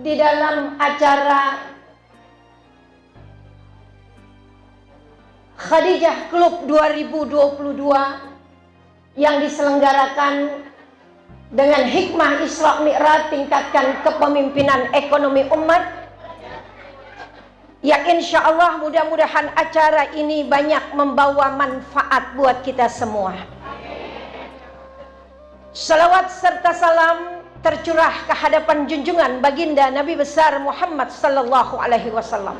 Di dalam acara Khadijah Club 2022 yang diselenggarakan dengan hikmah Isra Mi'raj tingkatkan kepemimpinan ekonomi umat, ya insya Allah mudah-mudahan acara ini banyak membawa manfaat buat kita semua. Salawat serta salam tercurah ke hadapan junjungan baginda Nabi besar Muhammad sallallahu alaihi wasallam.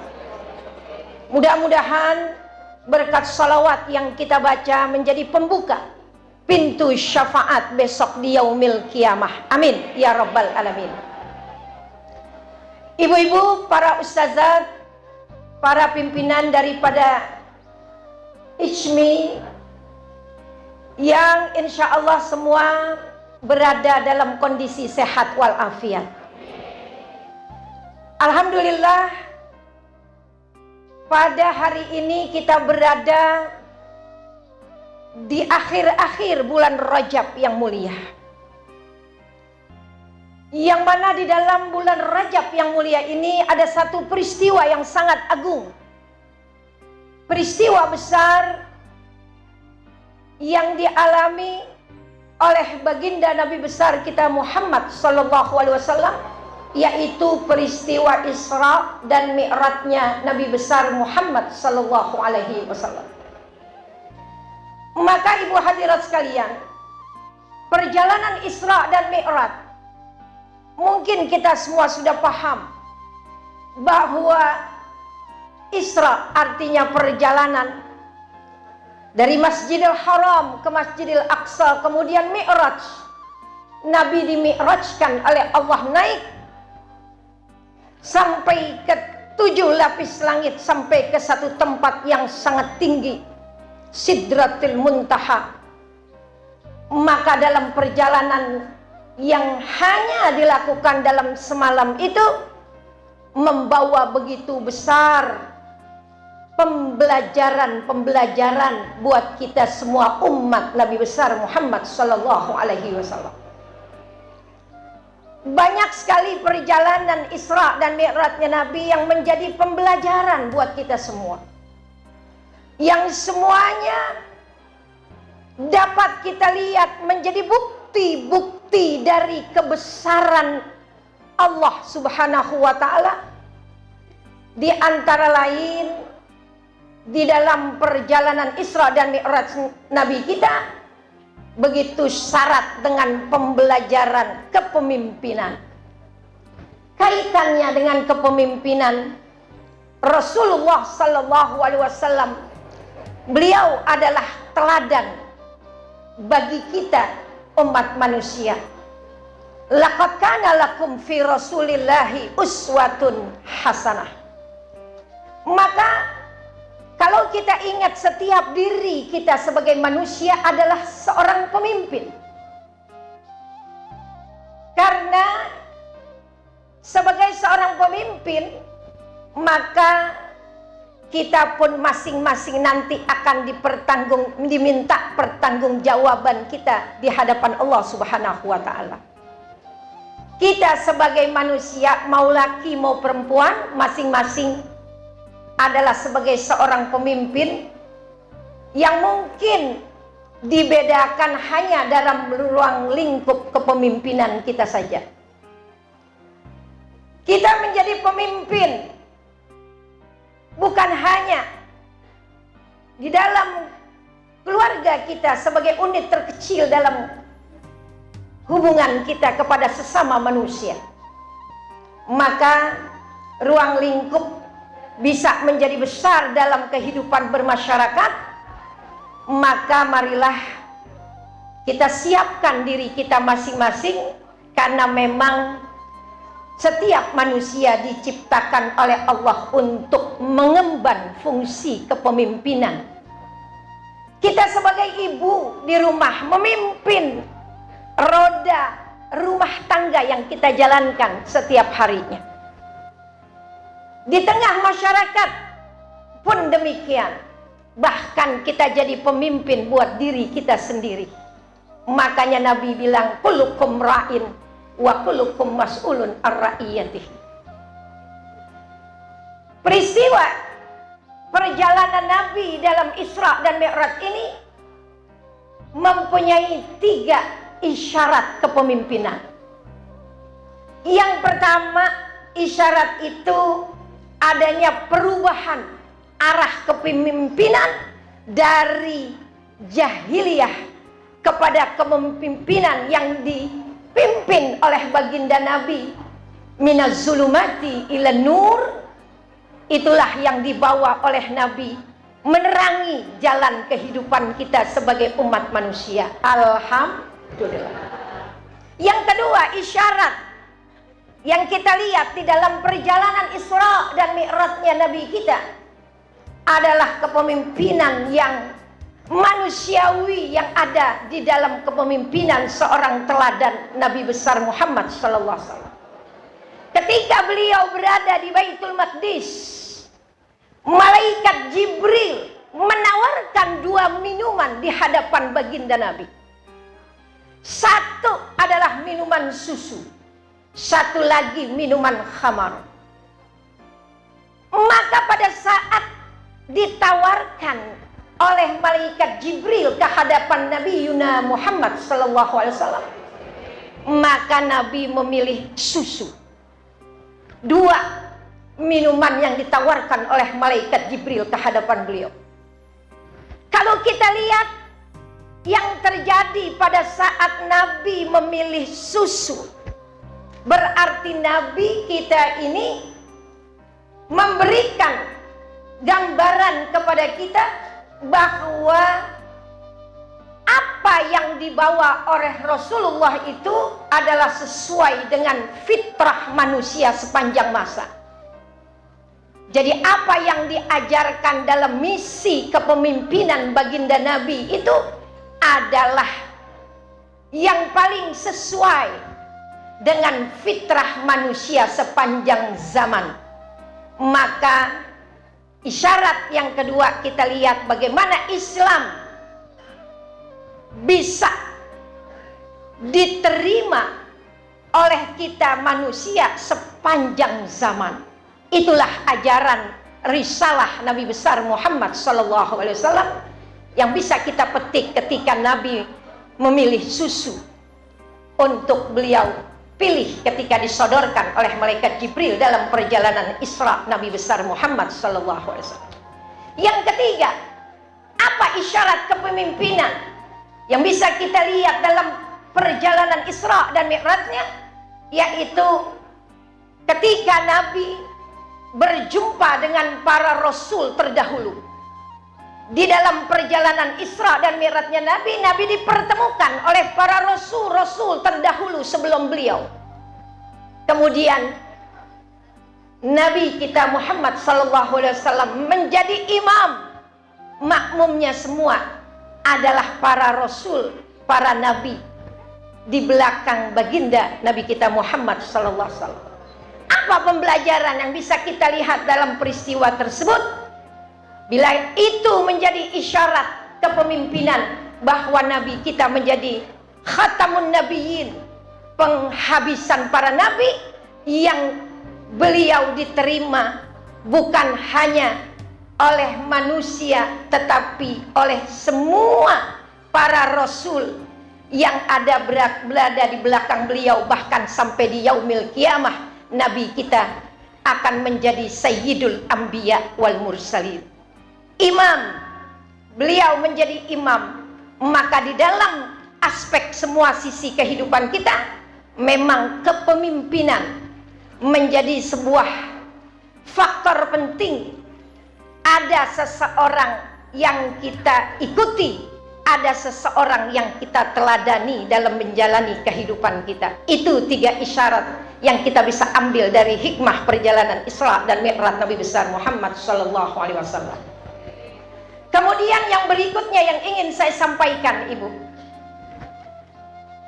Mudah-mudahan berkat salawat yang kita baca menjadi pembuka pintu syafaat besok di yaumil kiamah. Amin ya rabbal alamin. Ibu-ibu, para ustazat, para pimpinan daripada ICMI yang insya Allah semua berada dalam kondisi sehat walafiat. Alhamdulillah, pada hari ini kita berada di akhir-akhir bulan Rajab yang mulia, yang mana di dalam bulan Rajab yang mulia ini ada satu peristiwa yang sangat agung, peristiwa besar yang dialami oleh baginda Nabi besar kita Muhammad sallallahu alaihi wasallam, yaitu peristiwa Isra dan Mi'rajnya Nabi besar Muhammad sallallahu alaihi wasallam. Maka ibu hadirat sekalian, perjalanan Isra dan Mi'raj, mungkin kita semua sudah paham bahwa Isra artinya perjalanan dari Masjidil Haram ke Masjidil Aqsa, kemudian Mi'raj, Nabi dimi'rajkan oleh Allah naik sampai ke 7 lapis langit, sampai ke satu tempat yang sangat tinggi, Sidratil Muntaha. Maka dalam perjalanan yang hanya dilakukan dalam semalam itu membawa begitu besar pembelajaran buat kita semua umat Nabi besar Muhammad sallallahu alaihi wasallam. Banyak sekali perjalanan Isra dan Mi'rajnya Nabi yang menjadi pembelajaran buat kita semua, yang semuanya dapat kita lihat menjadi bukti-bukti dari kebesaran Allah Subhanahu wa taala. Di antara lain, di dalam perjalanan Isra dan Mi'raj Nabi kita begitu syarat dengan pembelajaran kepemimpinan. Kaitannya dengan kepemimpinan Rasulullah sallallahu alaihi wasallam, beliau adalah teladan bagi kita umat manusia. Laqad kana lakum fi Rasulillahi uswatun hasanah. Maka kalau kita ingat, setiap diri kita sebagai manusia adalah seorang pemimpin. Karena sebagai seorang pemimpin, maka kita pun masing-masing nanti akan diminta pertanggungjawaban kita di hadapan Allah Subhanahu wa taala. Kita sebagai manusia, mau laki mau perempuan, masing-masing adalah sebagai seorang pemimpin yang mungkin dibedakan hanya dalam ruang lingkup kepemimpinan kita saja. Kita menjadi pemimpin bukan hanya di dalam keluarga kita sebagai unit terkecil dalam hubungan kita kepada sesama manusia, maka ruang lingkup bisa menjadi besar dalam kehidupan bermasyarakat. Maka marilah kita siapkan diri kita masing-masing, karena memang setiap manusia diciptakan oleh Allah untuk mengemban fungsi kepemimpinan. Kita sebagai ibu di rumah memimpin roda rumah tangga yang kita jalankan setiap harinya. Di tengah masyarakat pun demikian. Bahkan kita jadi pemimpin buat diri kita sendiri. Makanya Nabi bilang, kullukum ra'in wa kullukum mas'ulun ar-ra'iyatihi. Peristiwa perjalanan Nabi dalam Isra dan Mi'raj ini mempunyai 3 isyarat kepemimpinan. Yang pertama, isyarat itu adanya perubahan arah kepemimpinan dari jahiliyah kepada kepemimpinan yang dipimpin oleh baginda Nabi, minaz zulumati ila nur. Itulah yang dibawa oleh Nabi, menerangi jalan kehidupan kita sebagai umat manusia. Alhamdulillah. Yang kedua, isyarat yang kita lihat di dalam perjalanan Isra dan Mi'rajnya Nabi kita adalah kepemimpinan yang manusiawi yang ada di dalam kepemimpinan seorang teladan Nabi besar Muhammad sallallahu alaihi wasallam. Ketika beliau berada di Baitul Maqdis, malaikat Jibril menawarkan 2 minuman di hadapan baginda Nabi. Satu adalah minuman susu, satu lagi minuman khamar. Maka pada saat ditawarkan oleh malaikat Jibril ke hadapan Nabi Yuna Muhammad sallallahu alaihi wasallam, maka Nabi memilih susu. 2 minuman yang ditawarkan oleh malaikat Jibril ke hadapan beliau. Kalau kita lihat yang terjadi pada saat Nabi memilih susu, berarti Nabi kita ini memberikan gambaran kepada kita bahwa apa yang dibawa oleh Rasulullah itu adalah sesuai dengan fitrah manusia sepanjang masa. Jadi apa yang diajarkan dalam misi kepemimpinan baginda Nabi itu adalah yang paling sesuai dengan fitrah manusia sepanjang zaman. Maka isyarat yang kedua, kita lihat bagaimana Islam bisa diterima oleh kita manusia sepanjang zaman. Itulah ajaran risalah Nabi besar Muhammad sallallahu alaihi wasallam yang bisa kita petik ketika Nabi memilih susu untuk beliau pilih ketika disodorkan oleh malaikat Jibril dalam perjalanan Isra Nabi besar Muhammad sallallahu alaihi wasallam. Yang ketiga, apa isyarat kepemimpinan yang bisa kita lihat dalam perjalanan Isra dan Mi'rajnya, yaitu ketika Nabi berjumpa dengan para rasul terdahulu. Di dalam perjalanan Isra dan Mi'rajnya Nabi dipertemukan oleh para rasul-rasul terdahulu sebelum beliau. Kemudian Nabi kita Muhammad sallallahu alaihi wasallam menjadi imam. Makmumnya semua adalah para rasul, para nabi di belakang baginda Nabi kita Muhammad sallallahu alaihi wasallam. Apa pembelajaran yang bisa kita lihat dalam peristiwa tersebut? Bila itu menjadi isyarat kepemimpinan bahwa Nabi kita menjadi khatamun nabiyyin, penghabisan para nabi, yang beliau diterima bukan hanya oleh manusia tetapi oleh semua para rasul yang ada berada di belakang beliau, bahkan sampai di yaumil kiamah Nabi kita akan menjadi sayyidul anbiya wal mursalin. Imam, beliau menjadi imam. Maka di dalam aspek semua sisi kehidupan kita, memang kepemimpinan menjadi sebuah faktor penting. Ada seseorang yang kita ikuti, ada seseorang yang kita teladani dalam menjalani kehidupan kita. Itu 3 isyarat yang kita bisa ambil dari hikmah perjalanan Isra dan Mi'raj Nabi besar Muhammad sallallahu alaihi wasallam. Kemudian yang berikutnya yang ingin saya sampaikan, Ibu,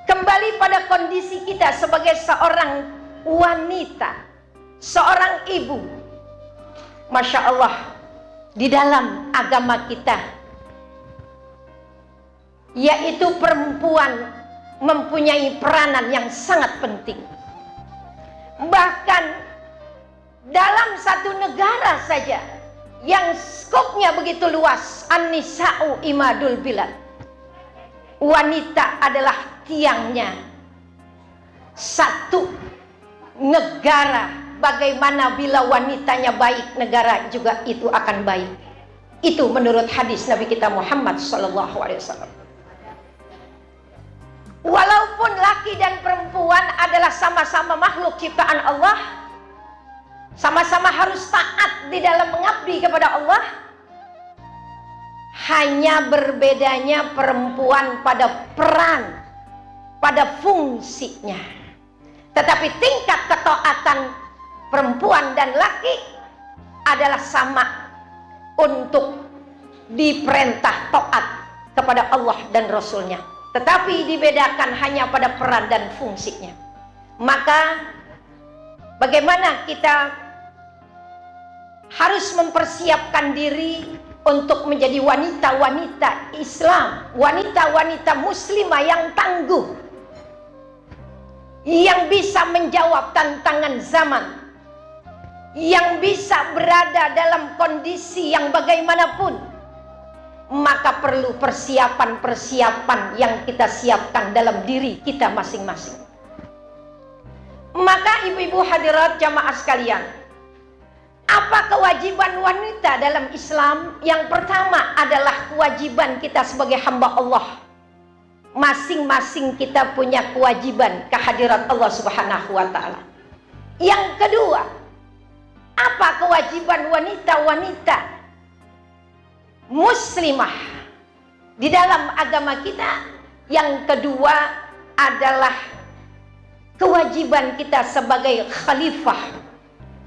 kembali pada kondisi kita sebagai seorang wanita, seorang ibu. Masya Allah, di dalam agama kita, yaitu perempuan mempunyai peranan yang sangat penting. Bahkan dalam satu negara saja yang skopnya begitu luas, an-nisa'u imadul bilad, wanita adalah tiangnya satu negara. Bagaimana bila wanitanya baik, negara juga itu akan baik. Itu menurut hadis Nabi kita Muhammad SAW. Walaupun laki dan perempuan adalah sama-sama makhluk ciptaan Allah, sama-sama harus taat di dalam mengabdi kepada Allah, hanya berbedanya perempuan pada peran, pada fungsinya. Tetapi tingkat ketaatan perempuan dan laki adalah sama untuk diperintah taat kepada Allah dan Rasulnya. Tetapi dibedakan hanya pada peran dan fungsinya. Maka bagaimana kita harus mempersiapkan diri untuk menjadi wanita-wanita Islam, wanita-wanita muslimah yang tangguh, yang bisa menjawab tantangan zaman, yang bisa berada dalam kondisi yang bagaimanapun. Maka perlu persiapan-persiapan yang kita siapkan dalam diri kita masing-masing. Maka ibu-ibu hadirat jamaah sekalian, apa kewajiban wanita dalam Islam? Yang pertama adalah kewajiban kita sebagai hamba Allah. Masing-masing kita punya kewajiban kehadirat Allah Subhanahu wa Ta'ala. Yang kedua, apa kewajiban wanita-wanita muslimah di dalam agama kita? Yang kedua adalah kewajiban kita sebagai khalifah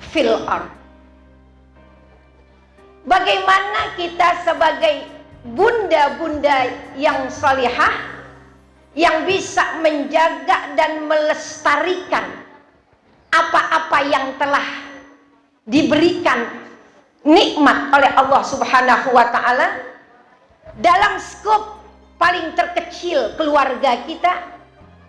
fil ard. Bagaimana kita sebagai bunda-bunda yang salihah, yang bisa menjaga dan melestarikan apa-apa yang telah diberikan nikmat oleh Allah Subhanahu wa Ta'ala dalam skop paling terkecil keluarga kita.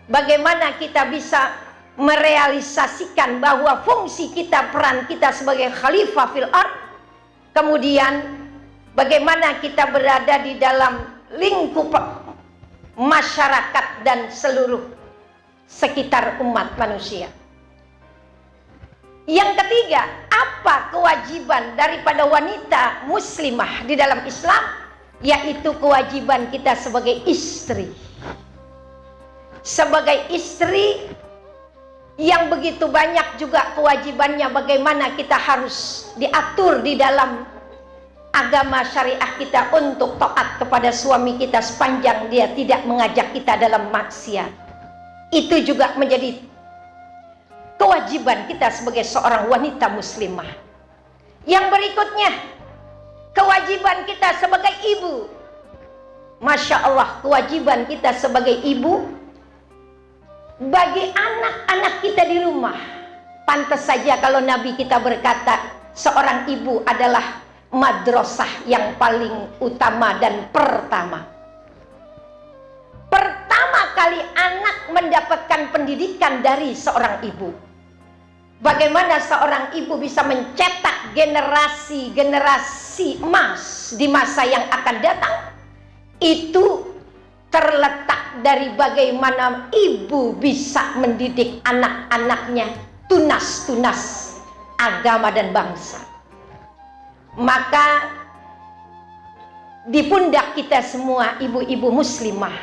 Bagaimana kita bisa merealisasikan bahwa fungsi kita, peran kita sebagai khalifah fil ard. Kemudian bagaimana kita berada di dalam lingkup masyarakat dan seluruh sekitar umat manusia. Yang ketiga, apa kewajiban daripada wanita muslimah di dalam Islam? Yaitu kewajiban kita sebagai istri. Sebagai istri yang begitu banyak juga kewajibannya, bagaimana kita harus diatur di dalam agama syariah kita untuk taat kepada suami kita sepanjang dia tidak mengajak kita dalam maksiat. Itu juga menjadi kewajiban kita sebagai seorang wanita muslimah. Yang berikutnya, kewajiban kita sebagai ibu. Masya Allah, kewajiban kita sebagai ibu bagi anak-anak kita di rumah. Pantas saja kalau Nabi kita berkata, seorang ibu adalah madrasah yang paling utama dan pertama. Pertama kali anak mendapatkan pendidikan dari seorang ibu. Bagaimana seorang ibu bisa mencetak generasi-generasi emas di masa yang akan datang? Itu terletak dari bagaimana ibu bisa mendidik anak-anaknya tunas-tunas agama dan bangsa. Maka di pundak kita semua ibu-ibu muslimah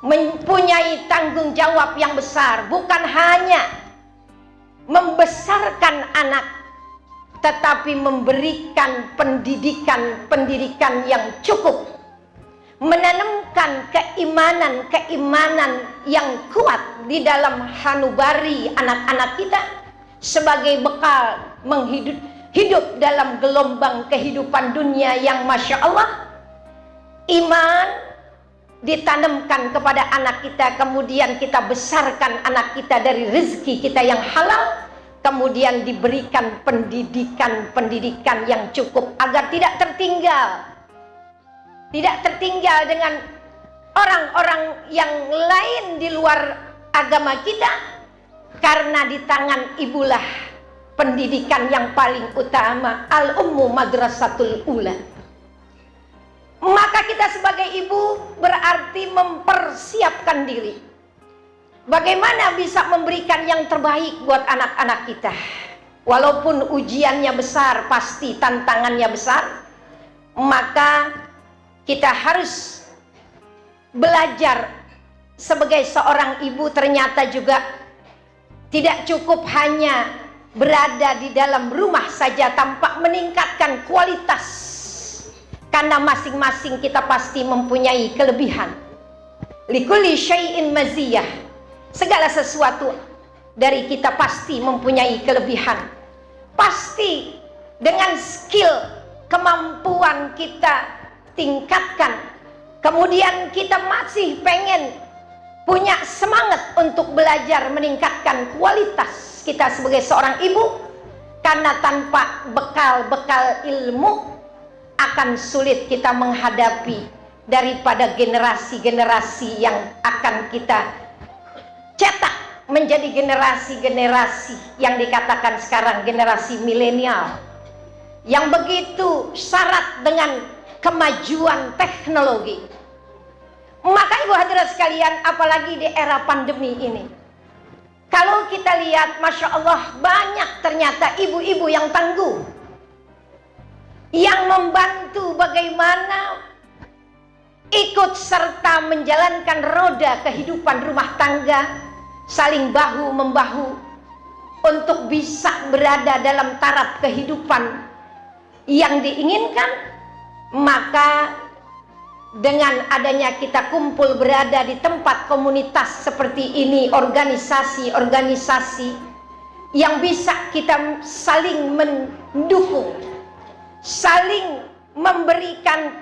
mempunyai tanggung jawab yang besar, bukan hanya membesarkan anak, tetapi memberikan pendidikan yang cukup, menanamkan keimanan yang kuat di dalam hanubari anak-anak kita sebagai bekal hidup dalam gelombang kehidupan dunia yang Masya Allah. Iman ditanamkan kepada anak kita, kemudian kita besarkan anak kita dari rezeki kita yang halal, kemudian diberikan pendidikan yang cukup agar tidak tertinggal dengan orang-orang yang lain di luar agama kita, karena di tangan ibulah pendidikan yang paling utama. Al-ummu madrasatul ula. Maka kita sebagai ibu berarti mempersiapkan diri. Bagaimana bisa memberikan yang terbaik buat anak-anak kita. Walaupun ujiannya besar, pasti tantangannya besar, maka kita harus belajar sebagai seorang ibu. Ternyata juga tidak cukup hanya berada di dalam rumah saja tanpa meningkatkan kualitas, karena masing-masing kita pasti mempunyai kelebihan. Likulli syai'in maziyah. Segala sesuatu dari kita pasti mempunyai kelebihan. Pasti dengan skill, kemampuan kita tingkatkan. Kemudian kita masih pengen punya semangat untuk belajar meningkatkan kualitas kita sebagai seorang ibu. Karena tanpa bekal ilmu akan sulit kita menghadapi daripada generasi-generasi yang akan kita cetak menjadi generasi-generasi yang dikatakan sekarang generasi milenial, yang begitu syarat dengan kemajuan teknologi. Maka ibu hadirat sekalian, apalagi di era pandemi ini, kalau kita lihat, Masya Allah, banyak ternyata ibu-ibu yang tangguh, yang membantu bagaimana ikut serta menjalankan roda kehidupan rumah tangga, saling bahu-membahu untuk bisa berada dalam taraf kehidupan yang diinginkan. Maka dengan adanya kita kumpul berada di tempat komunitas seperti ini, organisasi-organisasi yang bisa kita saling mendukung, saling memberikan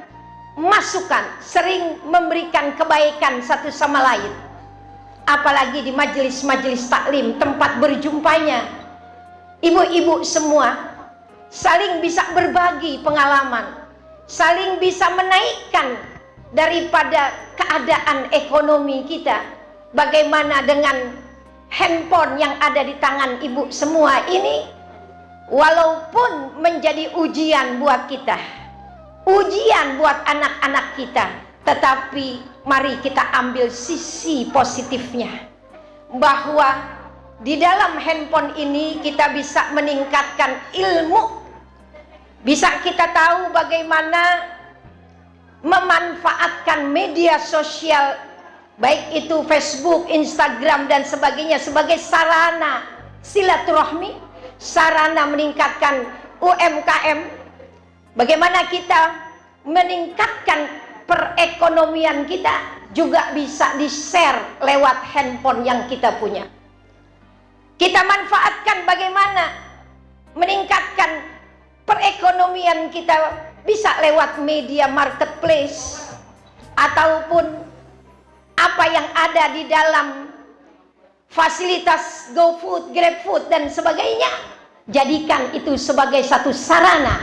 masukan, sering memberikan kebaikan satu sama lain. Apalagi di majelis-majelis taklim, tempat berjumpanya ibu-ibu semua, saling bisa berbagi pengalaman, saling bisa menaikkan daripada keadaan ekonomi kita. Bagaimana dengan handphone yang ada di tangan ibu semua ini, walaupun menjadi ujian buat kita, ujian buat anak-anak kita, tetapi mari kita ambil sisi positifnya, bahwa di dalam handphone ini kita bisa meningkatkan ilmu, bisa kita tahu bagaimana memanfaatkan media sosial, baik itu Facebook, Instagram dan sebagainya, sebagai sarana silaturahmi, sarana meningkatkan UMKM. Bagaimana kita meningkatkan perekonomian kita juga bisa di-share lewat handphone yang kita punya. Kita manfaatkan bagaimana meningkatkan perekonomian kita bisa lewat media marketplace, ataupun apa yang ada di dalam fasilitas GoFood, GrabFood dan sebagainya. Jadikan itu sebagai satu sarana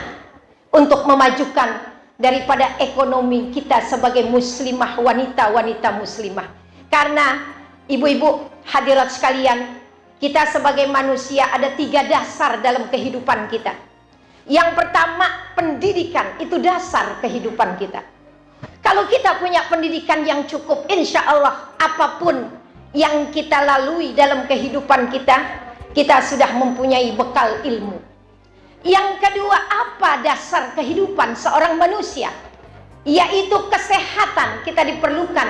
untuk memajukan daripada ekonomi kita sebagai muslimah, wanita-wanita muslimah. Karena ibu-ibu hadirat sekalian, kita sebagai manusia ada 3 dasar dalam kehidupan kita. Yang pertama, pendidikan, itu dasar kehidupan kita. Kalau kita punya pendidikan yang cukup, insya Allah apapun yang kita lalui dalam kehidupan kita, kita sudah mempunyai bekal ilmu. Yang kedua, apa dasar kehidupan seorang manusia? Yaitu kesehatan. Kita diperlukan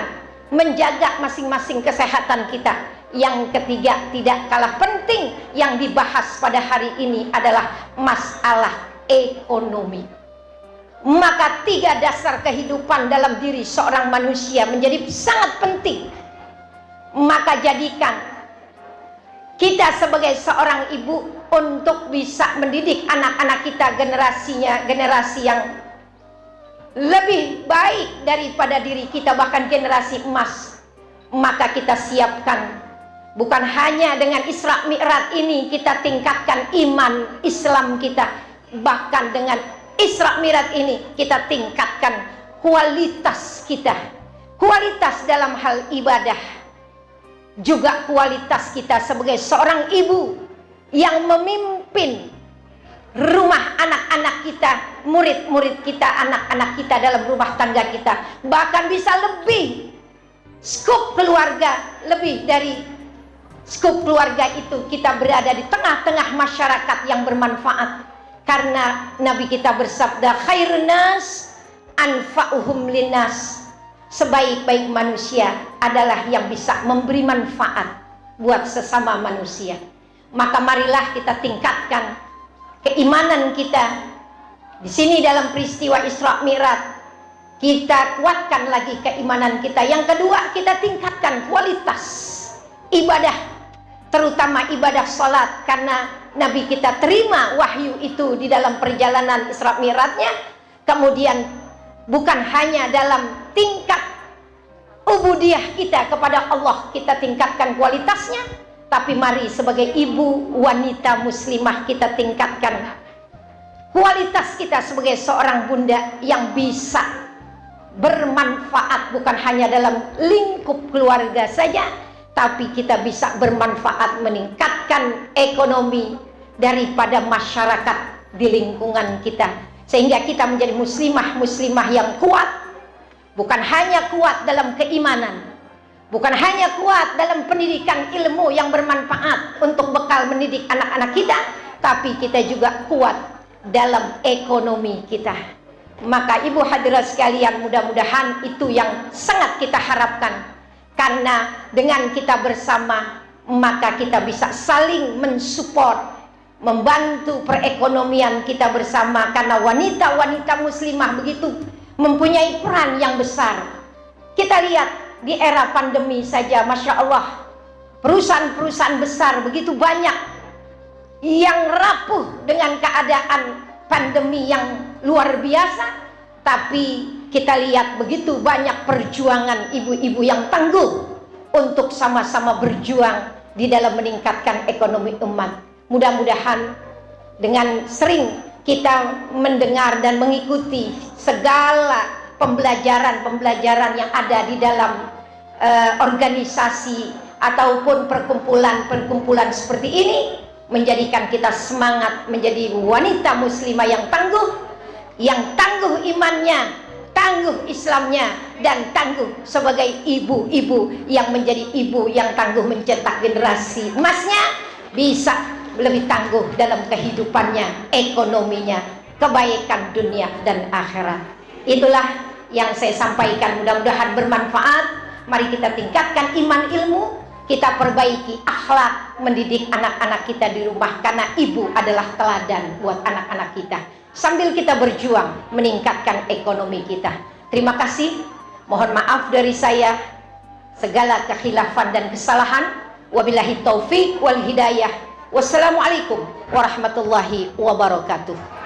menjaga masing-masing kesehatan kita. Yang ketiga, tidak kalah penting yang dibahas pada hari ini adalah masalah ekonomi. Maka 3 dasar kehidupan dalam diri seorang manusia menjadi sangat penting. Maka jadikan kita sebagai seorang ibu untuk bisa mendidik anak-anak kita, generasi yang lebih baik daripada diri kita, bahkan generasi emas. Maka kita siapkan Bukan hanya dengan Isra Mi'raj ini kita tingkatkan iman Islam kita, bahkan dengan Isra Mi'raj ini kita tingkatkan kualitas kita, kualitas dalam hal ibadah, juga kualitas kita sebagai seorang ibu yang memimpin rumah anak-anak kita, murid-murid kita, anak-anak kita dalam rumah tangga kita. Bahkan bisa lebih skup keluarga, lebih dari skup keluarga itu kita berada di tengah-tengah masyarakat yang bermanfaat. Karena Nabi kita bersabda, khairun nas anfa'uhum linnas, sebaik-baik manusia adalah yang bisa memberi manfaat buat sesama manusia. Maka marilah kita tingkatkan keimanan kita. Di sini dalam peristiwa Isra Mi'raj kita kuatkan lagi keimanan kita. Yang kedua, kita tingkatkan kualitas ibadah, terutama ibadah salat, karena Nabi kita terima wahyu itu di dalam perjalanan Isra Mi'rajnya. Kemudian bukan hanya dalam tingkat ubudiyah kita kepada Allah kita tingkatkan kualitasnya, tapi mari sebagai ibu wanita muslimah kita tingkatkan kualitas kita sebagai seorang bunda yang bisa bermanfaat bukan hanya dalam lingkup keluarga saja, tapi kita bisa bermanfaat meningkatkan ekonomi daripada masyarakat di lingkungan kita, sehingga kita menjadi muslimah yang kuat. Bukan hanya kuat dalam keimanan, bukan hanya kuat dalam pendidikan ilmu yang bermanfaat untuk bekal mendidik anak-anak kita, tapi kita juga kuat dalam ekonomi kita. Maka ibu hadirat sekalian, mudah-mudahan itu yang sangat kita harapkan. Karena dengan kita bersama, maka kita bisa saling mensupport, membantu perekonomian kita bersama. Karena wanita-wanita muslimah begitu mempunyai peran yang besar. Kita lihat di era pandemi saja, Masya Allah, perusahaan-perusahaan besar begitu banyak yang rapuh dengan keadaan pandemi yang luar biasa. Tapi kita lihat begitu banyak perjuangan ibu-ibu yang tangguh untuk sama-sama berjuang di dalam meningkatkan ekonomi umat. Mudah-mudahan dengan sering kita mendengar dan mengikuti segala pembelajaran-pembelajaran yang ada di dalam organisasi ataupun perkumpulan-perkumpulan seperti ini, menjadikan kita semangat menjadi wanita muslimah yang tangguh imannya, tangguh Islamnya, dan tangguh sebagai ibu-ibu yang menjadi ibu yang tangguh mencetak generasi emasnya, bisa lebih tangguh dalam kehidupannya, ekonominya, kebaikan dunia dan akhirat. Itulah yang saya sampaikan, mudah-mudahan bermanfaat. Mari kita tingkatkan iman ilmu, kita perbaiki akhlak, mendidik anak-anak kita di rumah, karena ibu adalah teladan buat anak-anak kita, sambil kita berjuang meningkatkan ekonomi kita. Terima kasih, mohon maaf dari saya segala kekhilafan dan kesalahan. Wabillahi taufik wal hidayah. Wassalamualaikum warahmatullahi wabarakatuh.